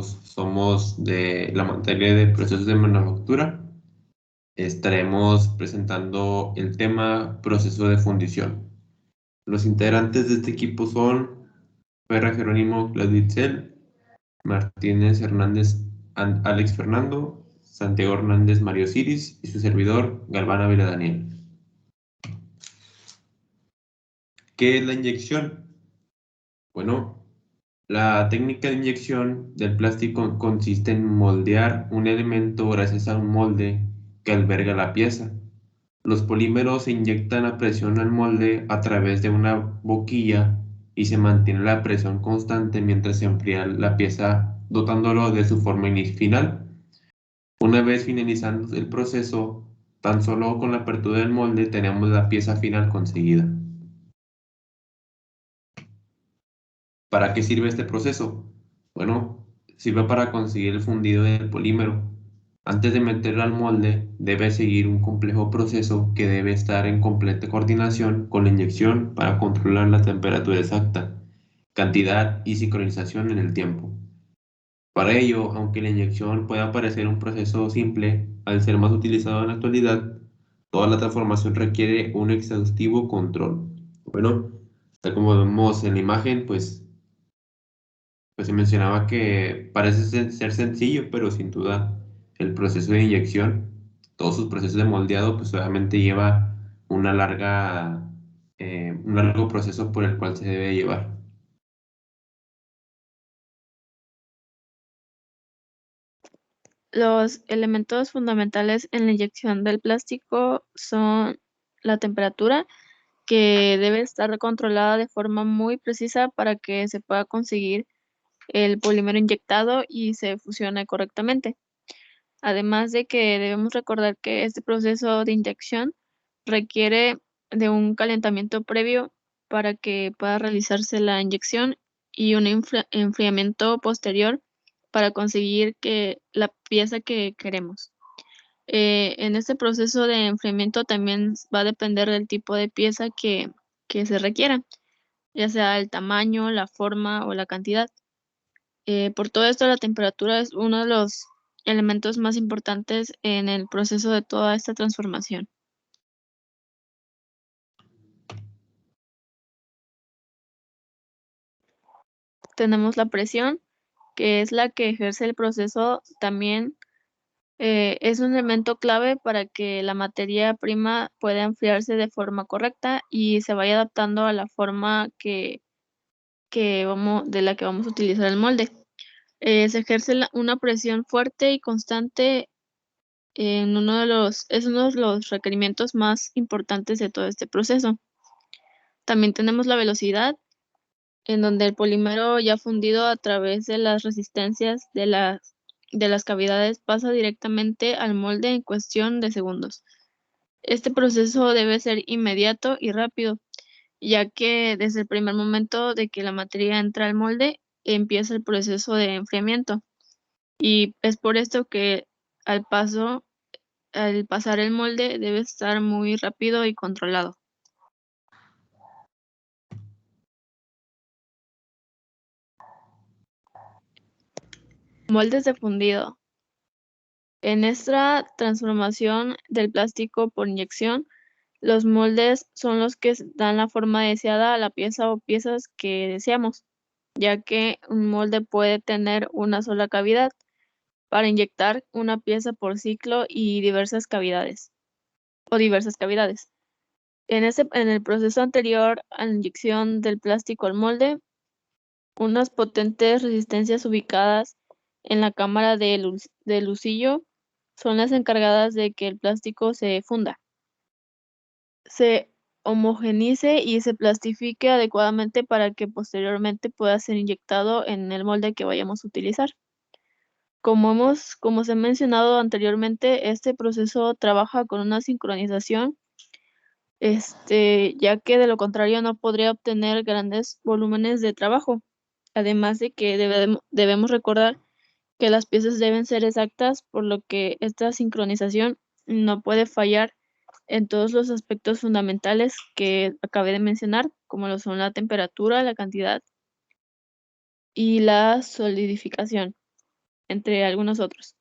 somos de la materia de procesos de manufactura. Estaremos presentando el tema proceso de fundición. Los integrantes de este equipo son Ferra Jerónimo Clauditzel, Martínez Hernández Alex Fernando, Santiago Hernández Mario Ciris y su servidor Galván Ávila Daniel. ¿Qué es la inyección? Bueno, la técnica de inyección del plástico consiste en moldear un elemento gracias a un molde que alberga la pieza. Los polímeros se inyectan a presión al molde a través de una boquilla y se mantiene la presión constante mientras se enfría la pieza, dotándolo de su forma final. Una vez finalizando el proceso, tan solo con la apertura del molde tenemos la pieza final conseguida. ¿Para qué sirve este proceso? Bueno, sirve para conseguir el fundido del polímero. Antes de meterlo al molde, debe seguir un complejo proceso que debe estar en completa coordinación con la inyección para controlar la temperatura exacta, cantidad y sincronización en el tiempo. Para ello, aunque la inyección pueda parecer un proceso simple, al ser más utilizado en la actualidad, toda la transformación requiere un exhaustivo control. Bueno, tal como vemos en la imagen, pues se mencionaba que parece ser sencillo, pero sin duda el proceso de inyección, todos sus procesos de moldeado, pues obviamente lleva un largo proceso por el cual se debe llevar. Los elementos fundamentales en la inyección del plástico son la temperatura, que debe estar controlada de forma muy precisa para que se pueda conseguir el polímero inyectado y se fusione correctamente. Además de que debemos recordar que este proceso de inyección requiere de un calentamiento previo para que pueda realizarse la inyección y un enfriamiento posterior para conseguir que la pieza que queremos. En este proceso de enfriamiento también va a depender del tipo de pieza que se requiera, ya sea el tamaño, la forma o la cantidad. Por todo esto, la temperatura es uno de los elementos más importantes en el proceso de toda esta transformación. Tenemos la presión, que es la que ejerce el proceso. También es un elemento clave para que la materia prima pueda enfriarse de forma correcta y se vaya adaptando a la forma de la que vamos a utilizar el molde. Se ejerce una presión fuerte y constante es uno de los requerimientos más importantes de todo este proceso. También tenemos la velocidad, en donde el polímero ya fundido a través de las resistencias de las cavidades pasa directamente al molde en cuestión de segundos. Este proceso debe ser inmediato y rápido, ya que desde el primer momento de que la materia entra al molde, empieza el proceso de enfriamiento. Y es por esto que al pasar el molde debe estar muy rápido y controlado. Moldes de fundido. En esta transformación del plástico por inyección, los moldes son los que dan la forma deseada a la pieza o piezas que deseamos, ya que un molde puede tener una sola cavidad para inyectar una pieza por ciclo y diversas cavidades. En el proceso anterior a la inyección del plástico al molde, unas potentes resistencias ubicadas en la cámara de Lucillo son las encargadas de que el plástico se funda, se homogeneice y se plastifique adecuadamente para que posteriormente pueda ser inyectado en el molde que vayamos a utilizar. Como se ha mencionado anteriormente, este proceso trabaja con una sincronización, ya que de lo contrario no podría obtener grandes volúmenes de trabajo. Además de que debemos recordar que las piezas deben ser exactas, por lo que esta sincronización no puede fallar en todos los aspectos fundamentales que acabé de mencionar, como lo son la temperatura, la cantidad y la solidificación. entre algunos otros.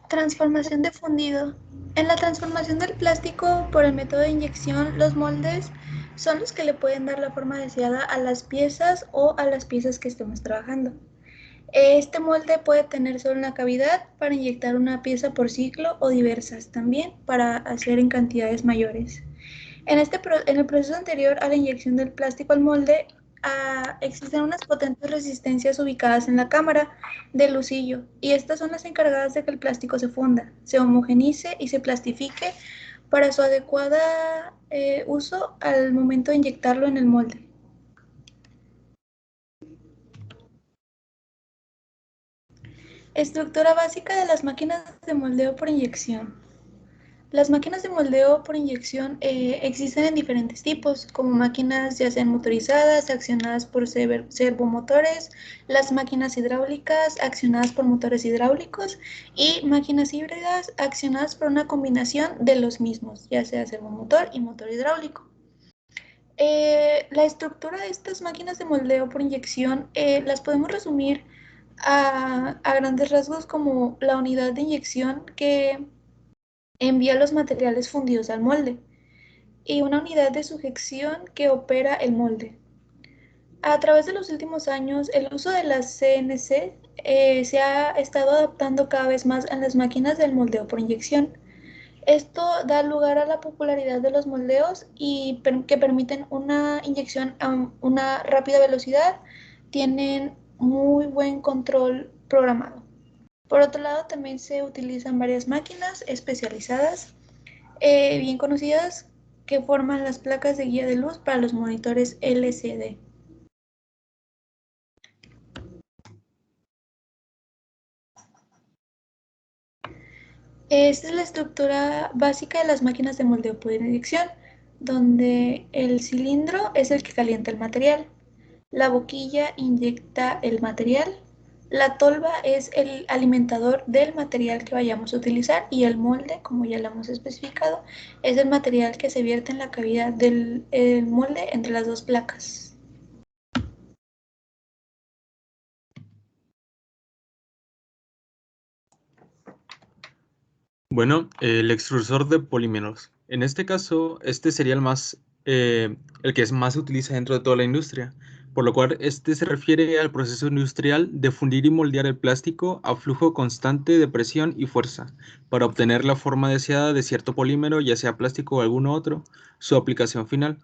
Transformación de fundido. En la transformación del plástico por el método de inyección, los moldes son los que le pueden dar la forma deseada a las piezas o a las piezas que estemos trabajando. Este molde puede tener solo una cavidad para inyectar una pieza por ciclo o diversas también para hacer en cantidades mayores. En el proceso anterior a la inyección del plástico al molde, existen unas potentes resistencias ubicadas en la cámara del lucillo, y estas son las encargadas de que el plástico se funda, se homogenice y se plastifique para su adecuada uso al momento de inyectarlo en el molde. Estructura básica de las máquinas de moldeo por inyección. Las máquinas de moldeo por inyección existen en diferentes tipos, como máquinas ya sean motorizadas, accionadas por servomotores, las máquinas hidráulicas accionadas por motores hidráulicos y máquinas híbridas accionadas por una combinación de los mismos, ya sea servomotor y motor hidráulico. La estructura de estas máquinas de moldeo por inyección las podemos resumir a grandes rasgos como la unidad de inyección que envía los materiales fundidos al molde y una unidad de sujeción que opera el molde. A través de los últimos años, el uso de las CNC se ha estado adaptando cada vez más en las máquinas del moldeo por inyección. Esto da lugar a la popularidad de los moldeos y que permiten una inyección a una rápida velocidad, tienen muy buen control programado. Por otro lado, también se utilizan varias máquinas especializadas bien conocidas que forman las placas de guía de luz para los monitores LCD. Esta es la estructura básica de las máquinas de moldeo por inyección, donde el cilindro es el que calienta el material, la boquilla inyecta el material, la tolva es el alimentador del material que vayamos a utilizar y el molde, como ya lo hemos especificado, es el material que se vierte en la cavidad del molde entre las dos placas. Bueno, el extrusor de polímeros. En este caso, este sería el que más se utiliza dentro de toda la industria, por lo cual este se refiere al proceso industrial de fundir y moldear el plástico a flujo constante de presión y fuerza para obtener la forma deseada de cierto polímero, ya sea plástico o alguno otro, su aplicación final.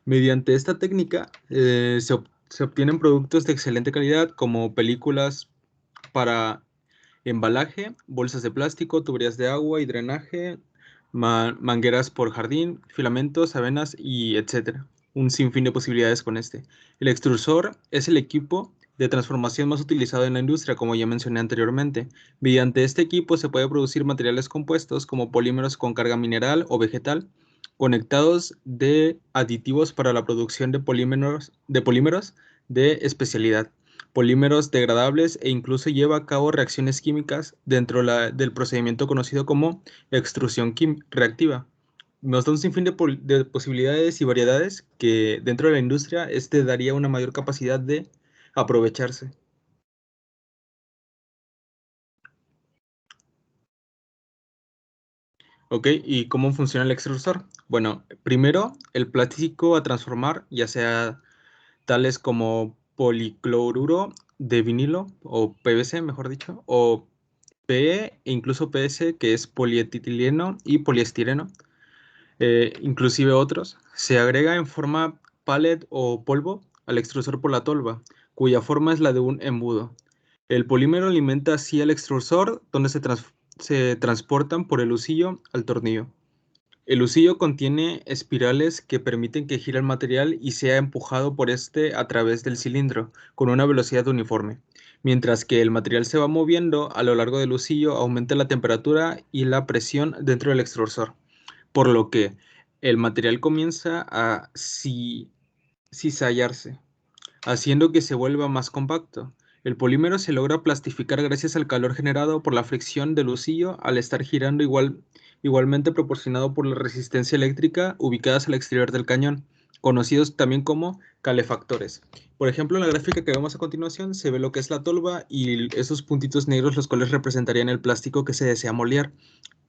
Mediante esta técnica se obtienen productos de excelente calidad como películas para embalaje, bolsas de plástico, tuberías de agua y drenaje, mangueras por jardín, filamentos, avenas y etcétera. Un sinfín de posibilidades con este. El extrusor es el equipo de transformación más utilizado en la industria, como ya mencioné anteriormente. Mediante este equipo se puede producir materiales compuestos como polímeros con carga mineral o vegetal, conectados de aditivos para la producción de polímeros de especialidad, polímeros degradables e incluso lleva a cabo reacciones químicas dentro del procedimiento conocido como extrusión reactiva. Nos da un sinfín de posibilidades y variedades que dentro de la industria este daría una mayor capacidad de aprovecharse. Ok, ¿y cómo funciona el extrusor? Bueno, primero el plástico a transformar, ya sea tales como policloruro de vinilo o PVC, mejor dicho, o PE e incluso PS, que es polietileno y poliestireno, inclusive otros, se agrega en forma pallet o polvo al extrusor por la tolva, cuya forma es la de un embudo. El polímero alimenta así al extrusor, donde se transportan por el husillo al tornillo. El husillo contiene espirales que permiten que gire el material y sea empujado por este a través del cilindro con una velocidad uniforme. Mientras que el material se va moviendo a lo largo del husillo, aumenta la temperatura y la presión dentro del extrusor, por lo que el material comienza a cizallarse, haciendo que se vuelva más compacto. El polímero se logra plastificar gracias al calor generado por la fricción del husillo al estar girando igualmente proporcionado por la resistencia eléctrica ubicadas al exterior del cañón. conocidos también como calefactores. Por ejemplo, en la gráfica que vemos a continuación se ve lo que es la tolva y esos puntitos negros los cuales representarían el plástico que se desea moldear.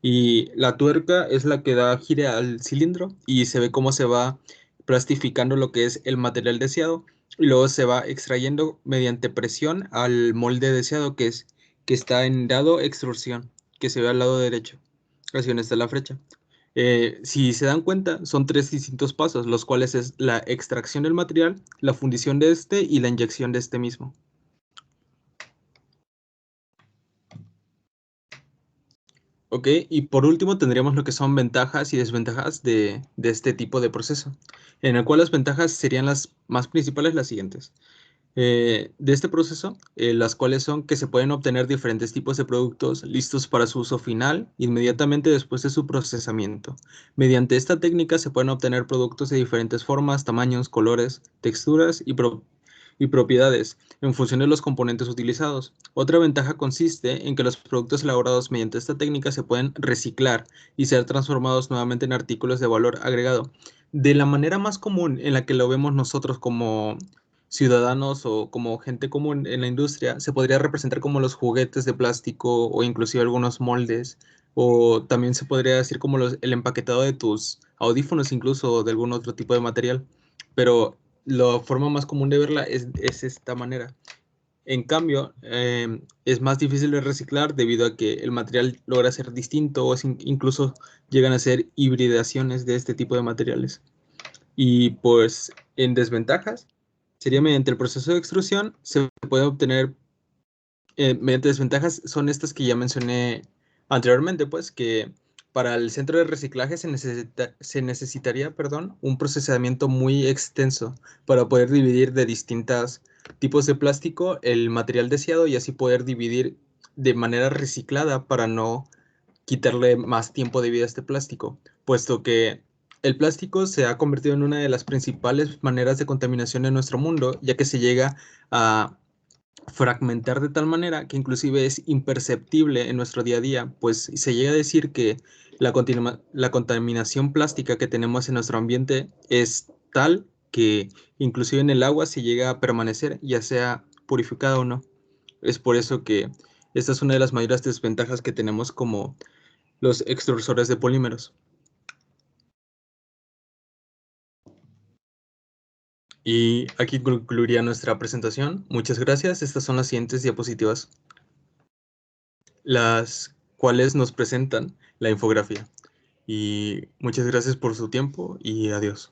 Y la tuerca es la que da gire al cilindro y se ve cómo se va plastificando lo que es el material deseado y luego se va extrayendo mediante presión al molde deseado que está en dado extrusión, que se ve al lado derecho. Así está la flecha. Si se dan cuenta, son 3 distintos pasos, los cuales es la extracción del material, la fundición de este y la inyección de este mismo. Ok, y por último tendríamos lo que son ventajas y desventajas de este tipo de proceso, en el cual las ventajas serían las más principales las siguientes. De este proceso, las cuales son que se pueden obtener diferentes tipos de productos listos para su uso final inmediatamente después de su procesamiento. Mediante esta técnica se pueden obtener productos de diferentes formas, tamaños, colores, texturas y propiedades en función de los componentes utilizados. Otra ventaja consiste en que los productos elaborados mediante esta técnica se pueden reciclar y ser transformados nuevamente en artículos de valor agregado. De la manera más común en la que lo vemos nosotros como ciudadanos o como gente común en la industria, se podría representar como los juguetes de plástico o inclusive algunos moldes, o también se podría decir como el empaquetado de tus audífonos incluso o de algún otro tipo de material, pero la forma más común de verla es esta manera. En cambio, es más difícil de reciclar debido a que el material logra ser distinto o incluso llegan a ser hibridaciones de este tipo de materiales. Y pues en desventajas, sería mediante el proceso de extrusión, se puede obtener, mediante desventajas, son estas que ya mencioné anteriormente, pues que para el centro de reciclaje se necesitaría, perdón, un procesamiento muy extenso para poder dividir de distintos tipos de plástico el material deseado y así poder dividir de manera reciclada para no quitarle más tiempo de vida a este plástico, puesto que el plástico se ha convertido en una de las principales maneras de contaminación en nuestro mundo, ya que se llega a fragmentar de tal manera que inclusive es imperceptible en nuestro día a día, pues se llega a decir que la contaminación plástica que tenemos en nuestro ambiente es tal que inclusive en el agua se llega a permanecer, ya sea purificada o no. Es por eso que esta es una de las mayores desventajas que tenemos como los extrusores de polímeros. Y aquí concluiría nuestra presentación. Muchas gracias. Estas son las siguientes diapositivas, las cuales nos presentan la infografía. Y muchas gracias por su tiempo y adiós.